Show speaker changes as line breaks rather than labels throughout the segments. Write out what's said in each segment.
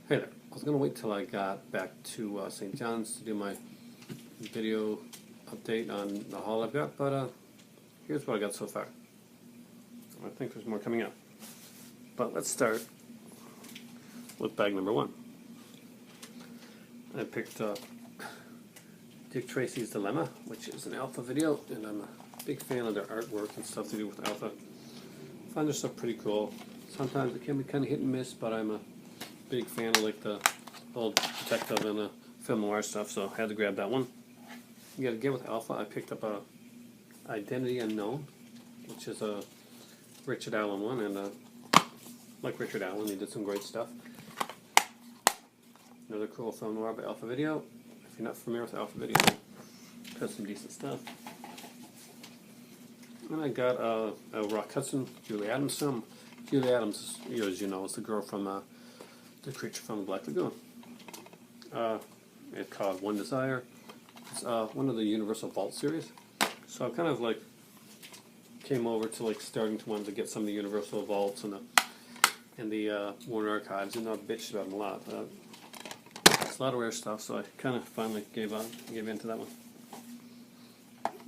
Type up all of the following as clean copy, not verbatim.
Hey there. I was going to wait till I got back to St. John's to do my video update on the haul I've got, but here's what I got so far. I think there's more coming up. But let's start with bag number one. I picked up Dick Tracy's Dilemma, which is an Alpha video, and I'm a big fan of their artwork and stuff to do with Alpha. I find their stuff pretty cool. Sometimes it can be kind of hit and miss, but I'm a big fan of like the old detective and the film noir stuff, so I had to grab that one. You gotta get with Alpha. I picked up a Identity Unknown, which is a Richard Allen one, and like Richard Allen, he did some great stuff. Another cool film noir by Alpha Video. If you're not familiar with Alpha Video, it has some decent stuff. And I got a Rock Hudson, Julie Adams film. Julie Adams, as you know, is the girl from The Creature from the Black Lagoon. It's called One Desire. It's one of the Universal Vault series. So I kind of like came over to like starting to want to get some of the Universal Vaults and the Warner Archives, and I've bitched about them a lot. It's a lot of rare stuff, so I kind of finally gave in to that one.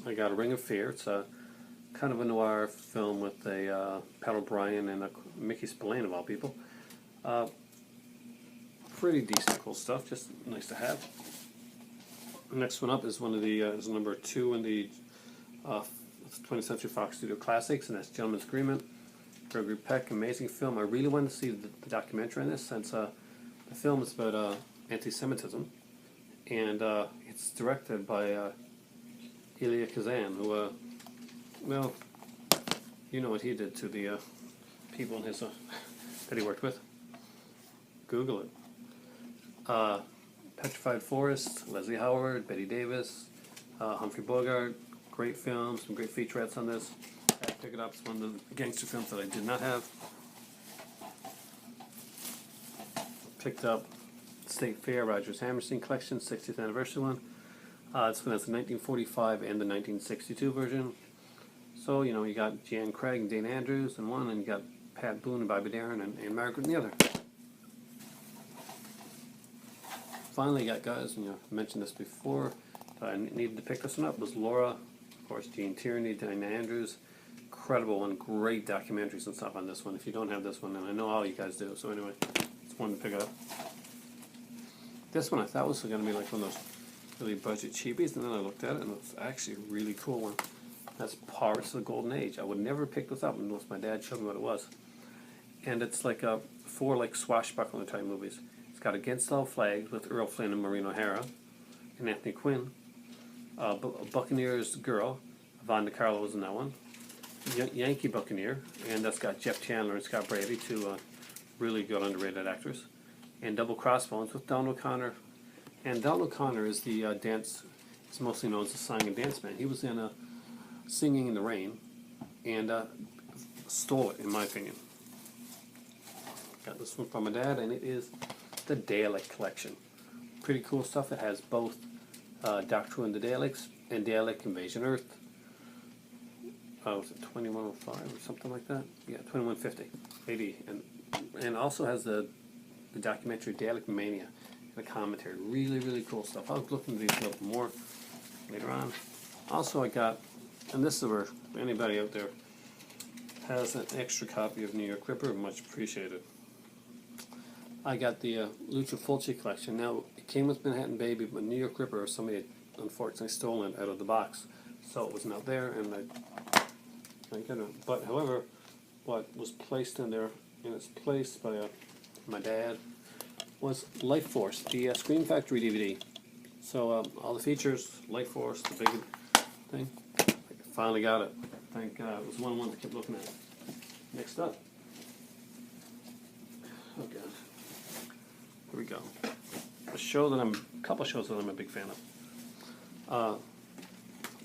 I got a Ring of Fear. It's a kind of a noir film with a Pat O'Brien and a Mickey Spillane of all people. Pretty decent, cool stuff. Just nice to have. The next one up is one of the is number 2 in the 20th Century Fox Studio Classics, and that's Gentleman's Agreement. Gregory Peck, amazing film. I really wanted to see the documentary on this, since the film is about anti-Semitism, and it's directed by Elia Kazan, who, well, you know what he did to the people in his that he worked with. Google it. Petrified Forest, Leslie Howard, Betty Davis, Humphrey Bogart. Great films, some great featurettes on this. I had to pick it up. It's one of the gangster films that I did not have. Picked up State Fair Rogers Hammerstein Collection, 60th anniversary one. It's the 1945 and the 1962 version. So, you know, you got Jan Craig and Dana Andrews in one, and you got Pat Boone and Bobby Darin and Margaret in the other. Finally got, guys, and I mentioned this before, I needed to pick this one up, was Laura, of course, Gene Tierney, Dana Andrews. Incredible one, great documentaries and stuff on this one. If you don't have this one, and I know all you guys do, so anyway, just wanted to pick it up. This one I thought was going to be like one of those really budget cheapies, and then I looked at it, and it's actually a really cool one. That's Pirates of the Golden Age. I would never pick this up unless my dad showed me what it was. And it's like 4 like swashbuckler type movies. It's got Against All Flags with Earl Flynn and Maureen O'Hara and Anthony Quinn. Buccaneer's Girl, Yvonne DiCarlo was in that one. Yankee Buccaneer, and that's got Jeff Chandler and Scott Brady, 2 really good underrated actors. And Double Crossbones with Donald O'Connor. And Donald O'Connor is the dance, it's mostly known as the song and dance man. He was in Singing in the Rain, and stole it, in my opinion. Got this one from my dad, and it is the Dalek Collection. Pretty cool stuff. It has both Doctor Who and the Daleks and Dalek Invasion Earth. Was it 2105 or something like that? Yeah, 2150 AD, and also has the documentary Dalek Mania and a commentary. Really, really cool stuff. I'll look into these a little more later on. Also, I got, and this is where anybody out there has an extra copy of New York Ripper, much appreciated. I got the Lucio Fulci collection. Now, it came with Manhattan Baby, but New York Ripper, somebody had unfortunately stolen it out of the box. So it was not there, and I get it. But, however, what was placed in there, in its place by my dad, was Life Force, the Scream Factory DVD. So, all the features, Life Force, the big thing. I finally got it. Thank God. It was one of the ones I kept looking at. Next up. Oh, God. Here we go. A couple shows that I'm a big fan of.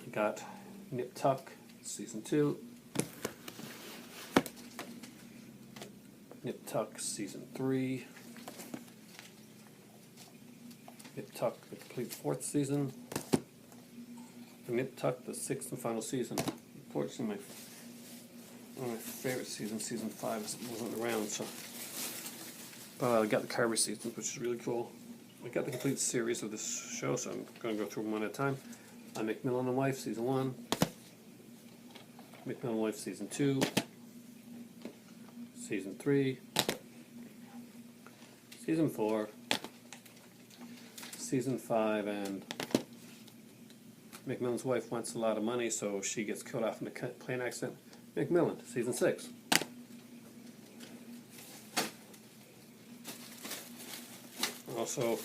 I got Nip Tuck, Season 2. Nip Tuck, Season 3. Nip Tuck, the complete 4th season. Nip Tuck, the 6th and final season. Unfortunately, one of my favorite seasons, Season 5, wasn't around, so I got the Carver seasons, which is really cool. I got the complete series of this show, so I'm going to go through them one at a time. McMillan and Wife, Season 1. McMillan and Wife, Season 2. Season 3. Season 4. Season 5, and McMillan's wife wants a lot of money, so she gets killed off in a plane accident. McMillan, Season 6. Also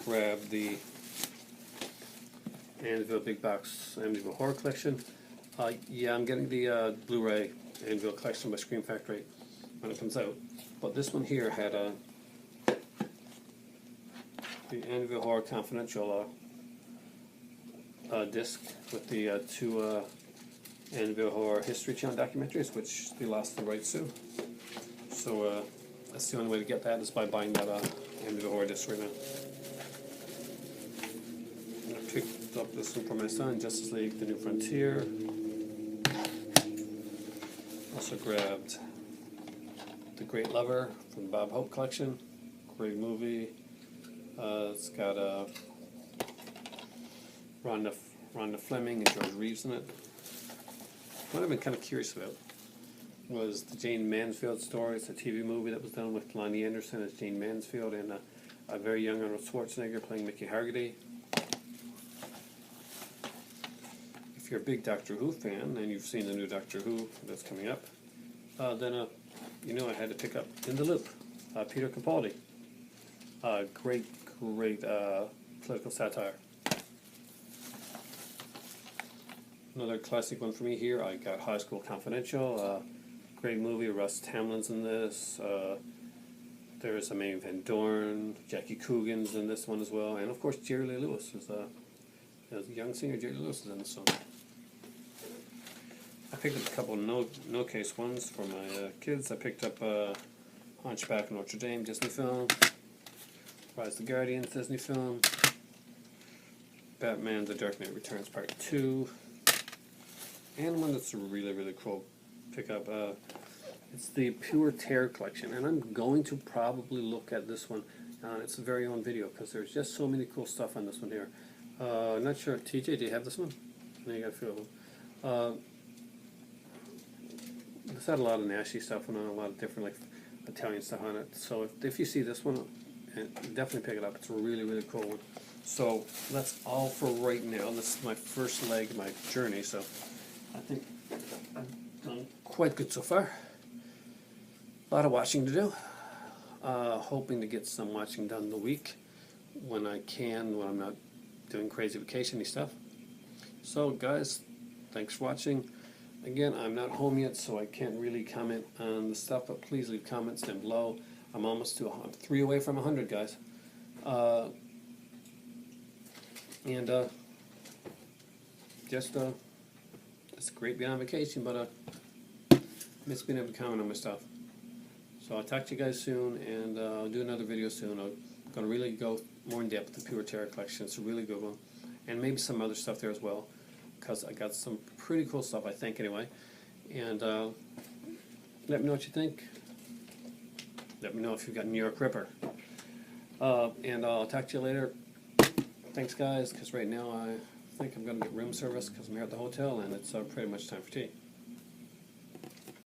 grabbed the Anvil Big Box Amityville Horror Collection. Yeah, I'm getting the Blu-ray Anvil Collection by Scream Factory when it comes out. But this one here had the Anvil Horror Confidential disc with the two Anvil Horror History Channel documentaries, which they lost the rights to. So that's the only way to get that, is by buying that Anvil Horror disc right now. I picked up this one for my son, Justice League: The New Frontier. Also grabbed The Great Lover from the Bob Hope collection. Great movie. It's got Rhonda Fleming and George Reeves in it. What I've been kind of curious about was the Jane Mansfield story. It's a TV movie that was done with Lonnie Anderson as Jane Mansfield and a very young Arnold Schwarzenegger playing Mickey Hargitay. If you're a big Doctor Who fan and you've seen the new Doctor Who that's coming up, then you know I had to pick up In the Loop, Peter Capaldi. Great political satire. Another classic one for me here, I got High School Confidential. Great movie, Russ Tamlin's in this. There's Amy Van Dorn, Jackie Coogan's in this one as well, and of course Jerry Lee Lewis is the young singer. Jerry Lee Lewis is in this song. I picked up a couple no case ones for my kids. I picked up Hunchback of Notre Dame Disney film, Rise of the Guardians Disney film, Batman: The Dark Knight Returns Part 2, and one that's really, really cool pickup. It's the Pure Terror collection, and I'm going to probably look at this one on its very own video, because there's just so many cool stuff on this one here. I'm not sure, TJ, do you have this one? No, you got a few of them. It's had a lot of Nashi stuff on it, a lot of different like Italian stuff on it. So if you see this one, definitely pick it up. It's a really, really cool one. So that's all for right now. This is my first leg of my journey, so I think I've done quite good so far. A lot of watching to do. Hoping to get some watching done the week when I can, when I'm not doing crazy vacation-y stuff. So guys, thanks for watching. Again, I'm not home yet, so I can't really comment on the stuff, but please leave comments down below. I'm almost to I'm 3 away from 100, guys. It's great being on vacation, but miss being able to comment on my stuff. So I'll talk to you guys soon, and I'll do another video soon. I'm going to really go more in depth with the Pure Terror collection. It's a really good one, and maybe some other stuff there as well, because I got some pretty cool stuff, I think, anyway. And let me know what you think. Let me know if you've got New York Ripper. And I'll talk to you later. Thanks, guys, because right now I think I'm going to get room service because I'm here at the hotel, and it's pretty much time for tea.